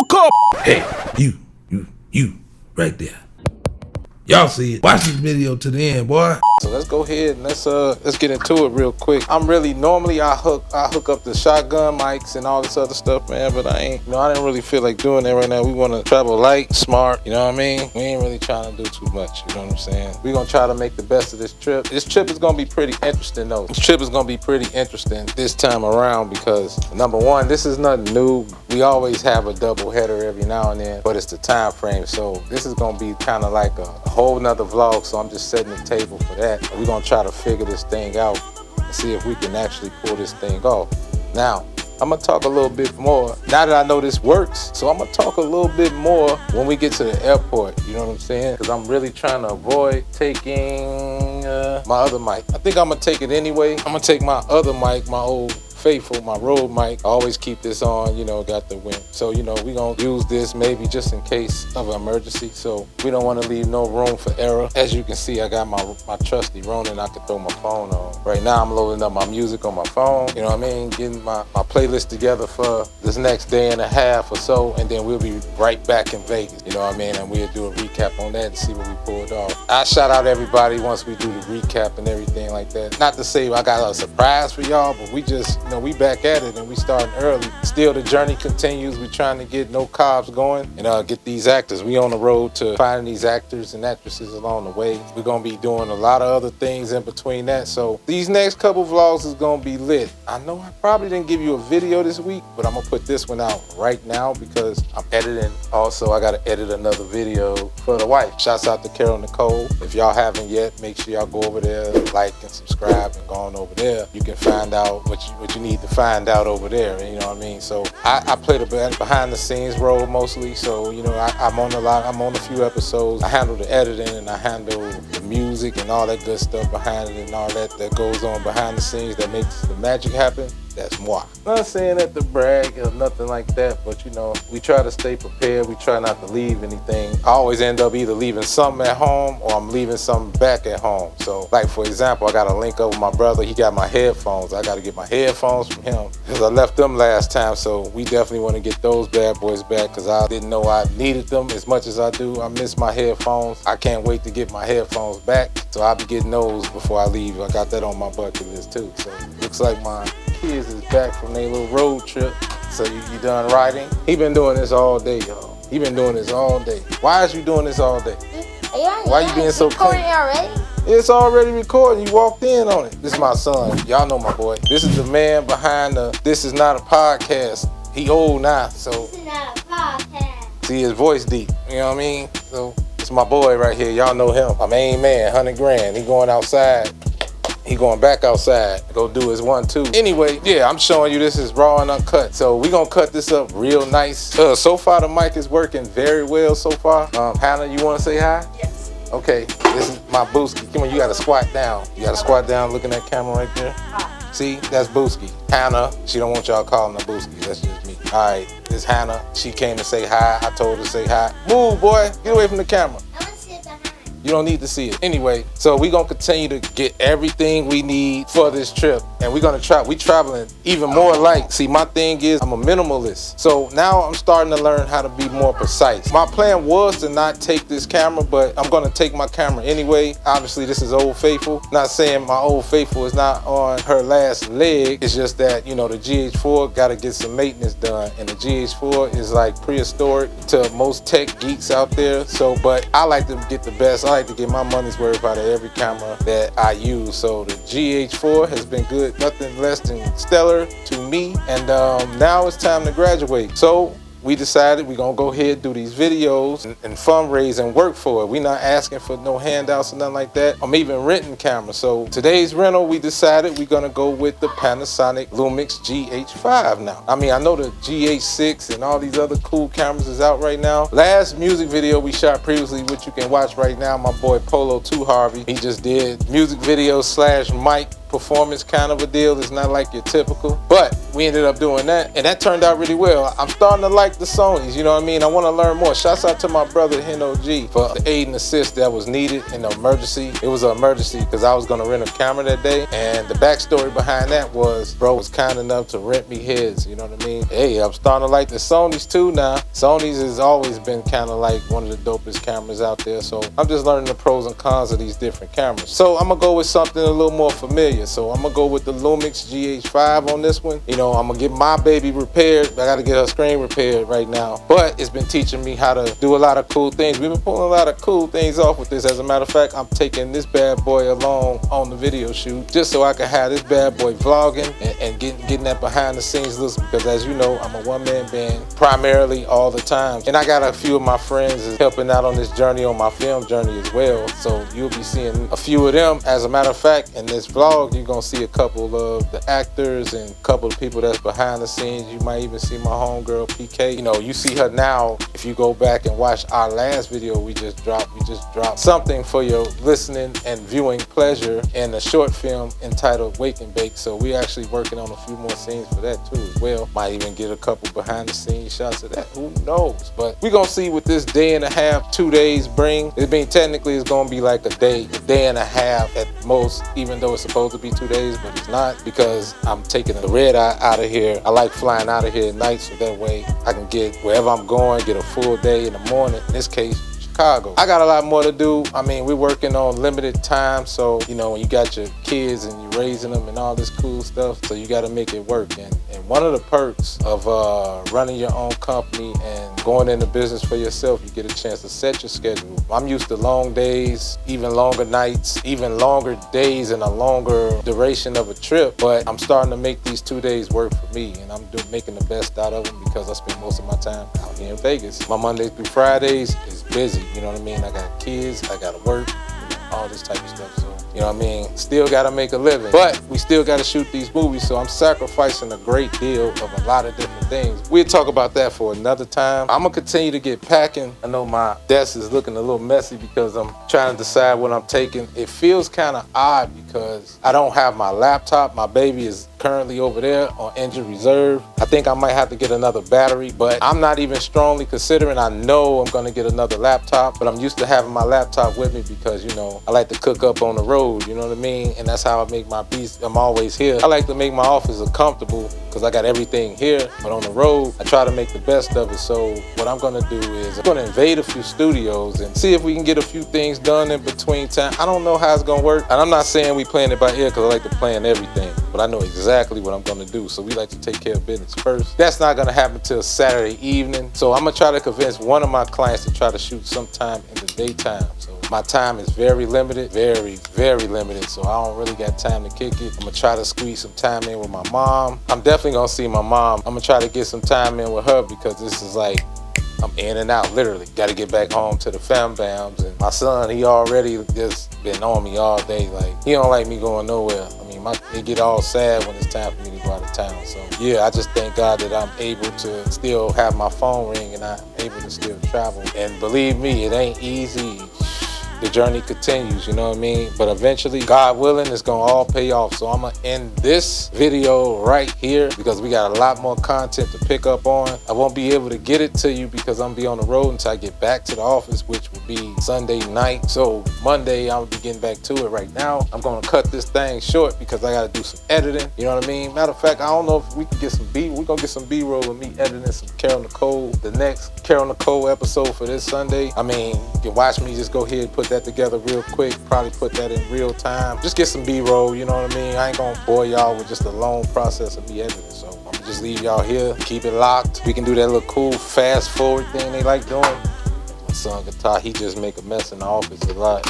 Cookup. Hey, you, right there. Y'all see it. Watch this video to the end, boy. So let's go ahead and let's get into it real quick. Normally I hook up the shotgun mics and all this other stuff, man, but I didn't really feel like doing that right now. We want to travel light, smart, you know what I mean? We ain't really trying to do too much, you know what I'm saying? We're going to try to make the best of this trip. This trip is going to be pretty interesting though. This trip is going to be pretty interesting this time around because number one, this is nothing new. We always have a double header every now and then, but it's the time frame. So this is going to be kind of like a whole nother vlog. So I'm just setting the table for that. We're going to try to figure this thing out and see if we can actually pull this thing off. Now, I'm going to talk a little bit more. Now that I know this works, so I'm going to talk a little bit more when we get to the airport. You know what I'm saying? Because I'm really trying to avoid taking my other mic. I think I'm going to take it anyway. I'm going to take my other mic, my old faithful, my Rode mic. I always keep this on, you know, got the wind. So, you know, we're going to use this maybe just in case of an emergency. So we don't want to leave no room for error. As you can see, I got my trusty Ronin I can throw my phone on. Right now, I'm loading up my music on my phone. You know what I mean? Getting my playlist together for this next day and a half or so. And then we'll be right back in Vegas. You know what I mean? And we'll do a recap on that and see what we pulled off. I shout out everybody once we do the recap and everything like that. Not to say I got a surprise for y'all, but we just, you know, we back at it and we starting early. Still, the journey continues. We trying to get no cops going and get these actors. We on the road to finding these actors and actresses along the way. We're gonna be doing a lot of other things in between that. So these next couple vlogs is gonna be lit. I know I probably didn't give you a video this week, but I'm gonna put this one out right now because I'm editing. Also, I gotta edit another video for the wife. Shouts out to Carol Nicole. If y'all haven't yet, make sure y'all go over there, like and subscribe, and go on over there. You can find out what you need to find out over there, you know what I mean? So I play the behind the scenes role mostly. So, you know, I'm on a few episodes. I handle the editing and I handle the music and all that good stuff behind it and all that goes on behind the scenes that makes the magic happen. That's moi. Not saying that to brag or nothing like that, but you know, we try to stay prepared. We try not to leave anything. I always end up either leaving something at home or I'm leaving something back at home. So like for example, I got a link up with my brother. He got my headphones. I got to get my headphones from him because I left them last time. So we definitely want to get those bad boys back because I didn't know I needed them as much as I do. I miss my headphones. I can't wait to get my headphones back. So I'll be getting those before I leave. I got that on my bucket list too. So looks like my kids is back from their little road trip. So you done riding? He been doing this all day, y'all. He been doing this all day. Why is you doing this all day? Why you being so clean? Already? It's already recording. You walked in on it. This is my son. Y'all know my boy. This is the man behind the This Is Not a Podcast. He old now, so. This is not a podcast. See his voice deep. You know what I mean? So it's my boy right here. Y'all know him. My main man, 100 grand. He going outside. He going back outside to go do his 1-2. Anyway, yeah, I'm showing you this is raw and uncut. So we gonna cut this up real nice. So far the mic is working very well so far. Hannah, you wanna say hi? Yes. Okay, this is my Booski. Come on, you gotta squat down. You gotta squat down, look in that camera right there. Hi. See, that's Booski. Hannah, she don't want y'all calling her Booski. That's just me. All right, this Hannah. She came to say hi. I told her to say hi. Move, boy. Get away from the camera. You don't need to see it. Anyway, so we're gonna continue to get everything we need for this trip. And we're gonna try, we traveling even more light. See, my thing is I'm a minimalist. So now I'm starting to learn how to be more precise. My plan was to not take this camera, but I'm gonna take my camera anyway. Obviously, this is Old Faithful. Not saying my Old Faithful is not on her last leg. It's just that, you know, the GH4 gotta get some maintenance done. And the GH4 is like prehistoric to most tech geeks out there. So, but I like to get the best. I like to get my money's worth out of every camera that I use. So the GH4 has been good, nothing less than stellar to me. And now it's time to graduate. So we decided we're gonna go ahead and do these videos and fundraise and work for it. We're not asking for no handouts or nothing like that. I'm even renting cameras. So today's rental, we decided we're gonna go with the Panasonic Lumix GH5 now. I mean, I know the GH6 and all these other cool cameras is out right now. Last music video we shot previously, which you can watch right now, my boy Polo 2 Harvey, he just did music video / mic performance kind of a deal. It's not like your typical, but we ended up doing that, and that turned out really well. I'm starting to like the Sonys, you know what I mean? I want to learn more. Shouts out to my brother Heno G for the aid and assist that was needed in the emergency. It was an emergency because I was going to rent a camera that day, and the backstory behind that was bro was kind enough to rent me his, you know what I mean? Hey, I'm starting to like the Sonys too now. Sonys has always been kind of like one of the dopest cameras out there, so I'm just learning the pros and cons of these different cameras. So I'm gonna go with something a little more familiar. So I'm gonna go with the Lumix GH5 on this one. You know, I'm gonna get my baby repaired. I gotta get her screen repaired right now, but it's been teaching me how to do a lot of cool things. We've been pulling a lot of cool things off with this. As a matter of fact, I'm taking this bad boy along on the video shoot just so I can have this bad boy vlogging and getting that behind the scenes listen, because as you know, I'm a one-man band primarily all the time, and I got a few of my friends is helping out on this journey, on my film journey as well, so you'll be seeing a few of them. As a matter of fact, in this vlog you're gonna see a couple of the actors and a couple of people that's behind the scenes. You might even see my homegirl PK. You know, you see her now. If you go back and watch our last video we just dropped something for your listening and viewing pleasure in a short film entitled Wake and Bake. So we actually working on a few more scenes for that too as well. Might even get a couple behind the scenes shots of that, who knows? But we're gonna see what this day and a half, 2 days bring. It being technically it's gonna be like a day and a half at most, even though it's supposed to be 2 days, but it's not, because I'm taking the red eye out of here. I like flying out of here at night, so that way I can get wherever I'm going, get a full day in the morning. In this case, Chicago. I got a lot more to do. I mean, we're working on limited time, so you know, when you got your kids and you're raising them and all this cool stuff, so you got to make it work. And one of the perks of running your own company and going into business for yourself, you get a chance to set your schedule. I'm used to long days, even longer nights, even longer days, and a longer duration of a trip, but I'm starting to make these 2 days work for me, and I'm making the best out of them because I spend most of my time out here in Vegas. My Mondays through Fridays is busy, you know what I mean? I got kids, I gotta work, all this type of stuff, so you know what I mean? Still gotta make a living, but we still gotta shoot these movies, so I'm sacrificing a great deal of a lot of different things. We'll talk about that for another time. I'm gonna continue to get packing. I know my desk is looking a little messy because I'm trying to decide what I'm taking. It feels kind of odd because I don't have my laptop. My baby is currently over there on injured reserve. I think I might have to get another battery, but I'm not even strongly considering. I know I'm gonna get another laptop, but I'm used to having my laptop with me because, you know, I like to cook up on the road, you know what I mean? And that's how I make my beats. I'm always here. I like to make my office comfortable because I got everything here, but on the road, I try to make the best of it. So what I'm gonna do is I'm gonna invade a few studios and see if we can get a few things done in between time. I don't know how it's gonna work, and I'm not saying we playing it by ear because I like to plan everything, but I know exactly what I'm gonna do. So we like to take care of business first. That's not gonna happen till Saturday evening. So I'm gonna try to convince one of my clients to try to shoot sometime in the daytime. So my time is very limited, very, very limited. So I don't really got time to kick it. I'm gonna try to squeeze some time in with my mom. I'm definitely gonna see my mom. I'm gonna try to get some time in with her because this is like, I'm in and out, literally. Gotta get back home to the fam bams. And my son, he already just been on me all day. Like, he don't like me going nowhere. I mean, he get all sad when it's time for me to go out of town. So yeah, I just thank God that I'm able to still have my phone ring and I'm able to still travel. And believe me, it ain't easy. The journey continues, you know what I mean? But eventually, God willing, it's gonna all pay off. So I'm gonna end this video right here because we got a lot more content to pick up on. I won't be able to get it to you because I'm gonna be on the road until I get back to the office, which will be Sunday night. So Monday, I'll be getting back to it right now. I'm gonna cut this thing short because I gotta do some editing, you know what I mean? Matter of fact, I don't know if we can get some we're gonna get some B-roll of me editing some Carol Nicole, the next Carol Nicole episode for this Sunday. I mean, you can watch me just go ahead and put that together real quick, probably put that in real time. Just get some B-roll, you know what I mean? I ain't gonna bore y'all with just a long process of me editing. So I'm gonna just leave y'all here, keep it locked. We can do that little cool fast forward thing they like doing. My son Guitar, he just make a mess in the office a lot,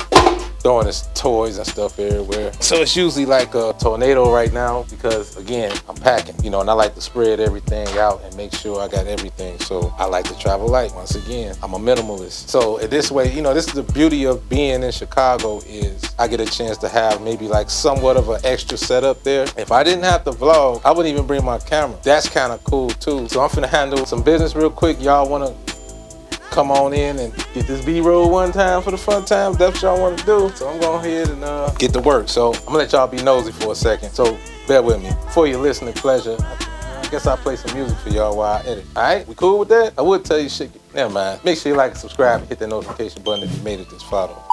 throwing his toys and stuff everywhere. So it's usually like a tornado right now because, again, I'm packing, you know, and I like to spread everything out and make sure I got everything. So I like to travel light. Once again, I'm a minimalist. So this way, you know, this is the beauty of being in Chicago is I get a chance to have maybe like somewhat of an extra setup there. If I didn't have to vlog, I wouldn't even bring my camera. That's kind of cool too. So I'm finna handle some business real quick. Y'all wanna come on in and get this B-roll one time for the fun times. That's what y'all want to do. So I'm going ahead and get to work. So I'm gonna let y'all be nosy for a second. So bear with me. For your listening pleasure, I guess I'll play some music for y'all while I edit. All right, we cool with that? I would tell you shit. Never mind. Make sure you like and subscribe and hit that notification button if you made it this far though.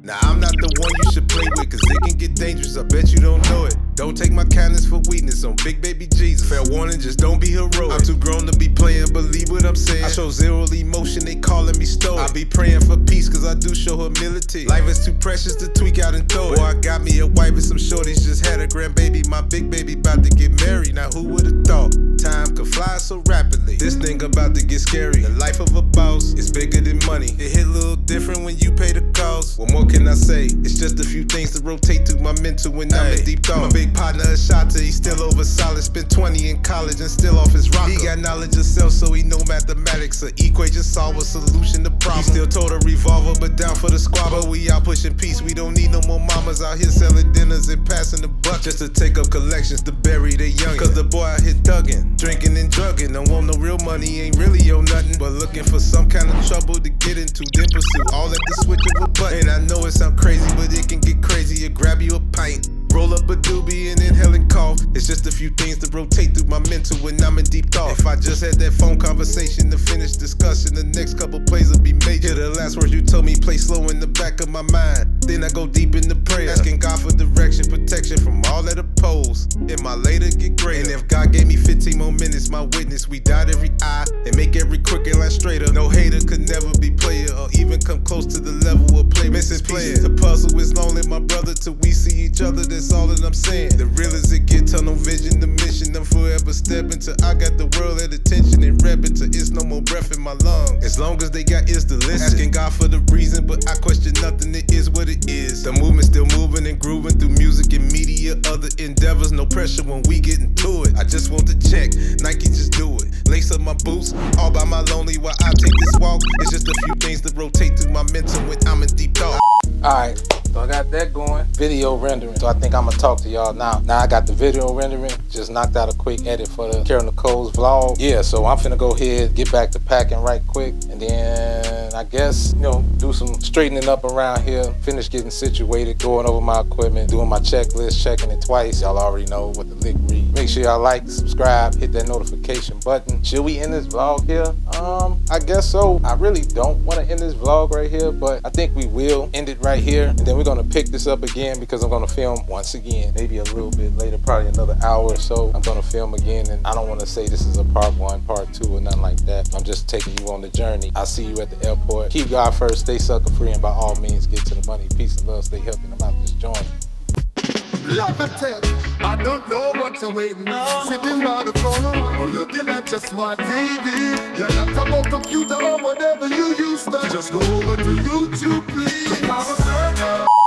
Now I'm not the one you should play with, cause it can get dangerous, I bet you don't know it. Don't take my kindness for weakness on big baby Jesus. Fair warning, just don't be heroic. I'm too grown to be playing, believe what I'm saying. I show zero emotion, they calling me stoic. I be praying for peace, cause I do show humility. Life is too precious to tweak out and throw it. Boy, I got me a wife and some shorties, just had a grandbaby. My big baby about to get married, now who would've thought? Time could fly so rapidly. This thing about to get scary. The life of a boss is bigger than money. It hit a little different when you pay the cost. What more can I say? It's just a few things to rotate through my mental when I'm in deep thought. My big partner a shotter, he still over solid. Spent 20 in college and still off his rocker. He got knowledge of self, so he know mathematics. A equation solve a solution to problem. He still told a revolver, but down for the squabble. We out pushing peace, we don't need no more mamas out here selling dinners and passing the buck just to take up collections to bury the young. Cause the boy out here thugging, drinking and drugging. Don't want no real money, ain't really yo nothing, but looking for some kind of trouble to get into, then pursue all at the switch of a button. And I know it sound crazy, but it can get crazy. You grab you a pint, roll up a doobie and inhale and cough. It's just a few things to rotate through my mental when I'm in deep thought. If I just had that phone conversation to finish discussion, the next couple plays will be major. The last words you told me play slow in the back of my mind. Then I go deep into prayer, asking God for direction, protection from all that oppose. It might later get greater. And if God gave me 15 more minutes, my witness, we dot every I and make every crooked line straighter. No hater could never be player or even come close to the level of play. Missing pieces to puzzle is lonely, my brother, till we see each other. That's all that I'm saying. The real as it get, tunnel vision, the mission. I'm forever stepping till I got the world at attention and repping till it's no more breath in my lungs. As long as they got ears to listen, asking God for the reason, but I question nothing. It is what it is. The movement still moving and grooving through music and media, other endeavors. No pressure when we get into it. I just want to check, Nike just do it. Lace up my boots, all by my lonely while I take this walk. It's just a few things that rotate through my mental when I'm in deep thought. Alright, so I got that going. Video rendering. So I think I'm gonna talk to y'all now. Now I got the video rendering. Just knocked out a quick edit for the Carol Nicole's vlog. Yeah, so I'm finna go ahead, get back to packing right quick. And then I guess, do some straightening up around here. Finish getting situated, going over my equipment, doing my checklist, checking it twice. Y'all already know what the lick read. Make sure y'all like, subscribe, hit that notification button. Should we end this vlog here? I guess so. I really don't want to end this vlog right here, but I think we will end it right here. And then we're gonna pick this up again because I'm gonna film once again, maybe a little bit later, probably another hour or so. I'm gonna film again, and I don't want to say this is a part 1, part 2, or nothing like that. I'm just taking you on the journey. I'll see you at the airport. Keep God first, stay sucker free, and by all means get to the money. Peace and love, stay healthy, and I'm out this joint. Love and tell, I don't know what you're waiting on. Sitting by the phone or looking at your smart TV. Your laptop or computer or whatever you use to. Just go over to YouTube, please. PowerCircle.